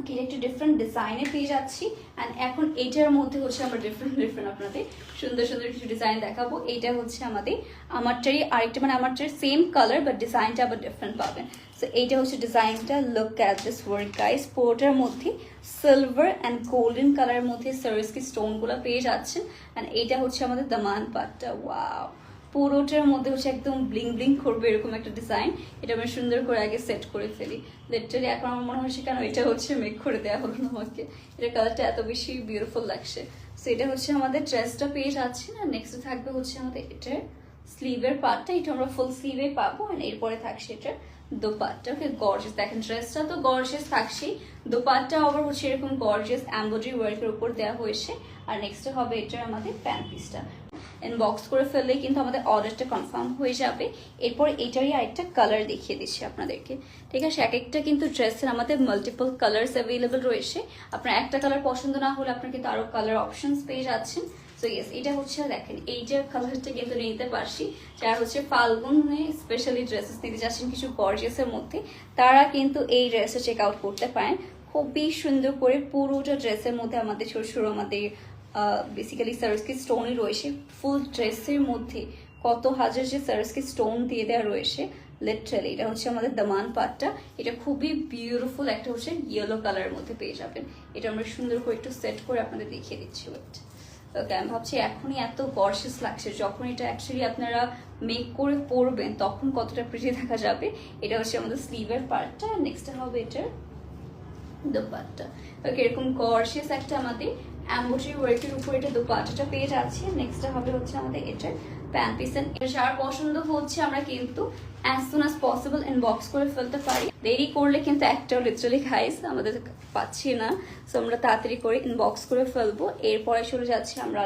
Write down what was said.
ওকে, একটু ডিফারেন্ট ডিজাইনে পেয়ে যাচ্ছি। অ্যান্ড এখন এইটার মধ্যে হচ্ছে আমরা ডিফারেন্ট আপনাদের সুন্দর সুন্দর কিছু ডিজাইন দেখাবো। এইটা হচ্ছে আমারটারই আরেকটা, মানে আমারটার সেম কালার বাট ডিজাইনটা আবার ডিফারেন্ট পাবেন। সো এইটা হচ্ছে ডিজাইনটা। Look at this work guys, পুরোটার মধ্যে সিলভার অ্যান্ড গোল্ডেন কালারের মধ্যে সার্ভিসকি স্টোনগুলো পেয়ে যাচ্ছেন। অ্যান্ড এইটা হচ্ছে আমাদের দামান পাটটা। ওয়াও, পুরোটার মধ্যে হচ্ছে একদম ব্লিং ব্লিং করবে এরকম একটা ডিজাইন। এটা আমি সুন্দর করে আগে সেট করে ফেলি লিটারালি। এখন আমার মনে হচ্ছে কেন এটা হচ্ছে মেক করে দেওয়া হলো না আমাকে, এটা কালারটা এত বেশি বিউটিফুল লাগছে। সো এটা হচ্ছে আমাদের ড্রেসটা পেয়ে যাচ্ছে। না নেক্সট থাকবে হচ্ছে আমাদের এটার স্লিভের পার্টটা, এটা আমরা ফুল স্লিভে পাবো। আর এরপরে থাকছে এটা দোপাট্টা। ওকে, গর্জিয়াস দেখেন, ড্রেসটা তো গর্জিয়াস থাকছেই, দোপাট্টা আবার হচ্ছে এরকম গর্জিয়াস এমব্রয়ডারি ওয়ার্কের উপর দেওয়া হয়েছে। আর নেক্সট হবে এটার আমাদের প্যান্ট পিসটা। ইনবক্স করে ফেললেই কিন্তু আমাদের অর্ডারটা কনফার্ম হয়ে যাবে। এরপর এটারই আরেকটা কালার দেখিয়ে দিচ্ছি আপনাদেরকে, ঠিক আছে। এক একটা কিন্তু ড্রেসের আমাদের মাল্টিপল কালার্স অ্যাভেলেবল রয়েছে। আপনার একটা কালার পছন্দ না হলে আপনার কিন্তু আরো কালার অপশনস পেয়ে যাচ্ছেন। সো ইয়েস, এটা হচ্ছে দেখেন এই যে কালারটা কিন্তু নিতে পারছি, যারা হচ্ছে ফাল্গুনে স্পেশালি ড্রেসেস নিতে যাচ্ছেন কিছু গর্জিয়াসের মধ্যে, তারা কিন্তু এই ড্রেসটা চেক আউট করতে পারেন। খুবই সুন্দর করে পুরোটা ড্রেসের মধ্যে আমাদের ছোট ছোট আমাদের বেসিক্যালি সার্ভিসকি স্টোনই রয়েছে। ফুল ড্রেসের মধ্যে কত হাজার যে সার্ভিসকি স্টোন দিয়ে দেওয়া রয়েছে লিটারালি। এটা হচ্ছে আমাদের দামান পাটটা, এটা খুবই বিউটিফুল একটা হচ্ছে ইয়েলো কালারের মধ্যে পেয়ে যাবেন। এটা আমরা সুন্দর করে একটু সেট করে আপনাদের দেখিয়ে দিচ্ছি। ওকে, আমি ভাবছি এখনই এত গর্জিয়াস লাগছে, যখন এটা অ্যাকচুয়ালি আপনারা মেক করে পরবেন তখন কতটা প্রিটি দেখা যাবে। এটা হচ্ছে আমাদের স্লিভের পার্টটা। নেক্সট হবে এটার দোপাট্টা। ওকে, এরকম গর্জিয়াস একটা আমাদের এমব্রয়ডারি ওয়ার্কের উপর এটা দোপাট্টাটা পেয়ে যাচ্ছে। নেক্সট হবে হচ্ছে আমাদের এটার প্যান্ট পিস। যার পছন্দ হচ্ছে আমরা কিন্তু as soon as possible inbox করে ফেলতে পারি। দেরি করলে কিন্তু একটাও লিটারালি গাইস আমাদের পাচ্ছি না। সো আমরা তাড়াতাড়ি করে ইনবক্স করে ফেলবো। এরপরে চলে যাচ্ছি আমরা